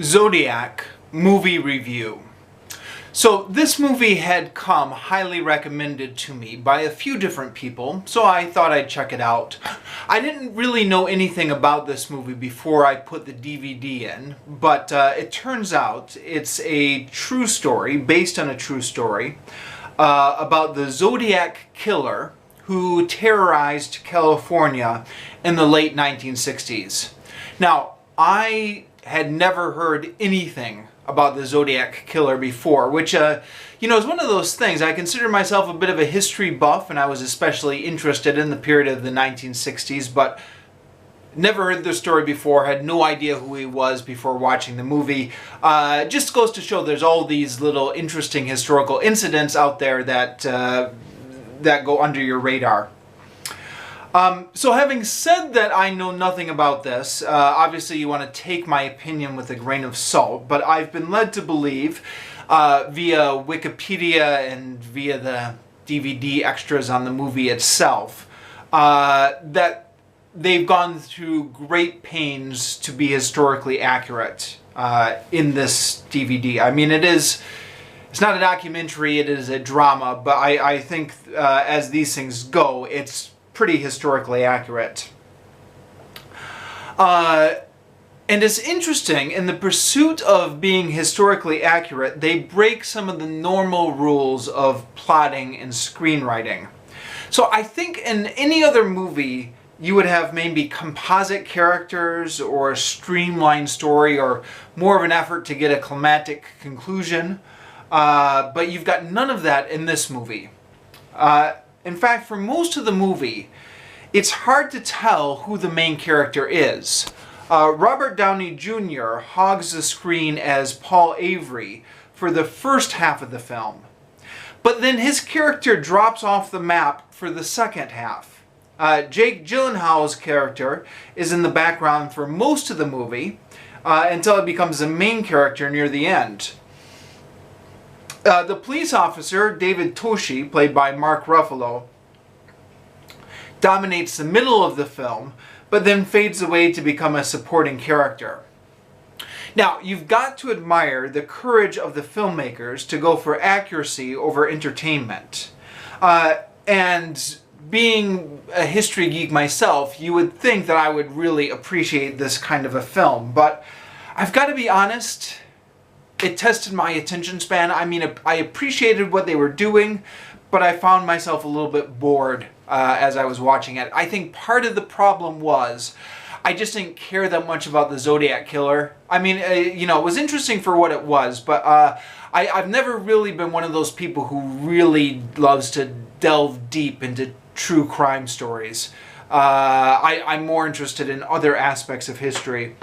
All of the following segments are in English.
Zodiac movie review. So this movie had come highly recommended to me by a few different people, so I thought I'd check it out. I didn't really know anything about this movie before I put the DVD in, but it turns out it's a true story, based on a true story, about the Zodiac killer who terrorized California in the late 1960s. Now, I had never heard anything about the Zodiac killer before, which, is one of those things. I consider myself a bit of a history buff, and I was especially interested in the period of the 1960s, but never heard the story before, had no idea who he was before watching the movie. Just goes to show there's all these little interesting historical incidents out there that, that go under your radar. So having said that I know nothing about this, obviously you want to take my opinion with a grain of salt, but I've been led to believe, via Wikipedia and via the DVD extras on the movie itself, that they've gone through great pains to be historically accurate in this DVD. I mean, it's not a documentary, it is a drama, but I think as these things go, it's pretty historically accurate. And it's interesting, in the pursuit of being historically accurate, they break some of the normal rules of plotting and screenwriting. So I think in any other movie, you would have maybe composite characters or a streamlined story or more of an effort to get a climactic conclusion. But you've got none of that in this movie. In fact, for most of the movie, it's hard to tell who the main character is. Robert Downey Jr. hogs the screen as Paul Avery for the first half of the film. But then his character drops off the map for the second half. Jake Gyllenhaal's character is in the background for most of the movie, until it becomes the main character near the end. The police officer, David Toschi, played by Mark Ruffalo, dominates the middle of the film, but then fades away to become a supporting character. Now, you've got to admire the courage of the filmmakers to go for accuracy over entertainment. And being a history geek myself, you would think that I would really appreciate this kind of a film, but I've got to be honest, it tested my attention span. I mean, I appreciated what they were doing, but I found myself a little bit bored as I was watching it. I think part of the problem was I just didn't care that much about the Zodiac killer. I mean, it was interesting for what it was, but I've never really been one of those people who really loves to delve deep into true crime stories. I'm more interested in other aspects of history.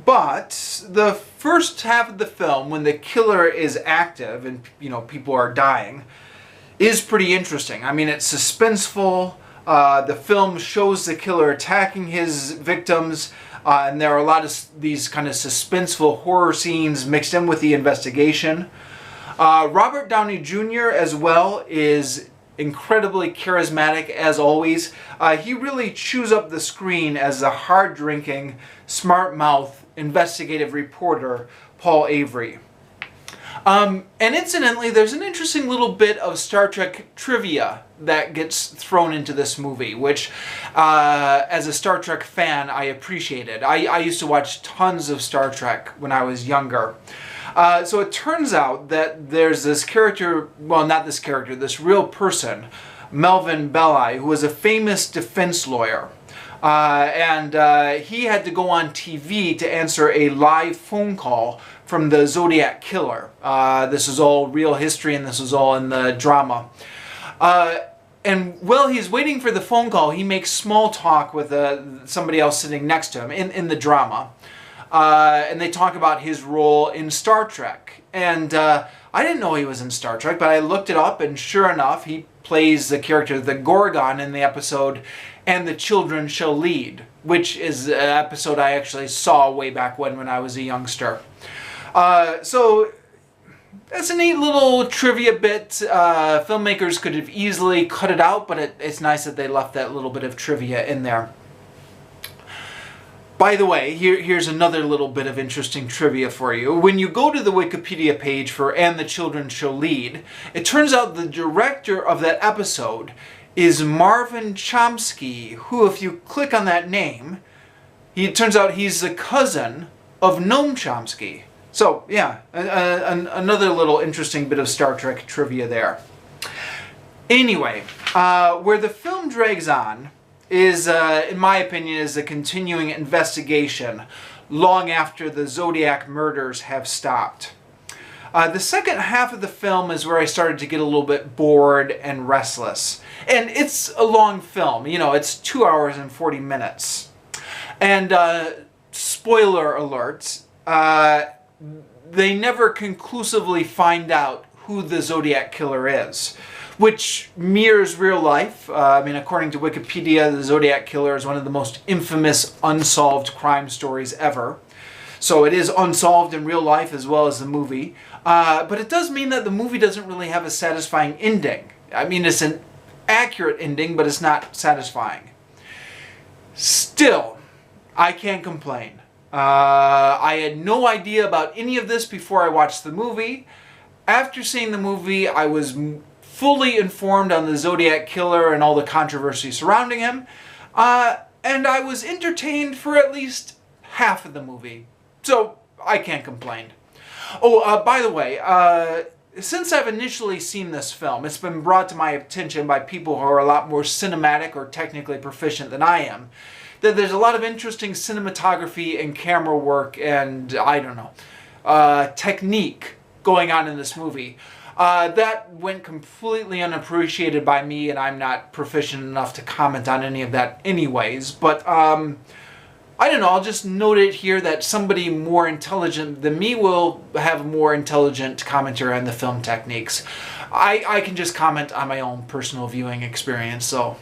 But the first half of the film, when the killer is active and people are dying, is pretty interesting. I mean, it's suspenseful. The film shows the killer attacking his victims, and there are a lot of these kind of suspenseful horror scenes mixed in with the investigation. Robert Downey Jr. as well is incredibly charismatic as always. He really chews up the screen as the hard-drinking, smart-mouthed, investigative reporter, Paul Avery. And incidentally, there's an interesting little bit of Star Trek trivia that gets thrown into this movie, which, as a Star Trek fan, I appreciated. I used to watch tons of Star Trek when I was younger. So it turns out that there's this character, well, not this character, this real person, Melvin Belli, who was a famous defense lawyer. And he had to go on TV to answer a live phone call from the Zodiac killer. This is all real history, and this is all in the drama. And while he's waiting for the phone call, he makes small talk with somebody else sitting next to him in the drama. And they talk about his role in Star Trek. And I didn't know he was in Star Trek, but I looked it up, and sure enough, he plays the character, the Gorgon, in the episode And the Children Shall Lead, which is an episode I actually saw way back when I was a youngster. So that's a neat little trivia bit. Filmmakers could have easily cut it out, but it's nice that they left that little bit of trivia in there. By the way, here's another little bit of interesting trivia for you. When you go to the Wikipedia page for And the Children Shall Lead, it turns out the director of that episode is Marvin Chomsky, who, if you click on that name, it turns out he's the cousin of Noam Chomsky. So, yeah, another little interesting bit of Star Trek trivia there. Anyway, where the film drags on is, in my opinion, is a continuing investigation long after the Zodiac murders have stopped. The second half of the film is where I started to get a little bit bored and restless. And it's a long film, you know, it's 2 hours and 40 minutes. And, spoiler alert, they never conclusively find out who the Zodiac killer is, which mirrors real life. I mean, according to Wikipedia, the Zodiac killer is one of the most infamous unsolved crime stories ever. So it is unsolved in real life as well as the movie. But it does mean that the movie doesn't really have a satisfying ending. I mean, it's an accurate ending, but it's not satisfying. Still, I can't complain. I had no idea about any of this before I watched the movie. After seeing the movie, I was fully informed on the Zodiac killer and all the controversy surrounding him. And I was entertained for at least half of the movie. So, I can't complain. Oh, by the way, since I've initially seen this film, it's been brought to my attention by people who are a lot more cinematic or technically proficient than I am, that there's a lot of interesting cinematography and camera work and, I don't know, technique going on in this movie. That went completely unappreciated by me, and I'm not proficient enough to comment on any of that anyways, but I don't know, I'll just note it here that somebody more intelligent than me will have more intelligent commentary on the film techniques. I can just comment on my own personal viewing experience, so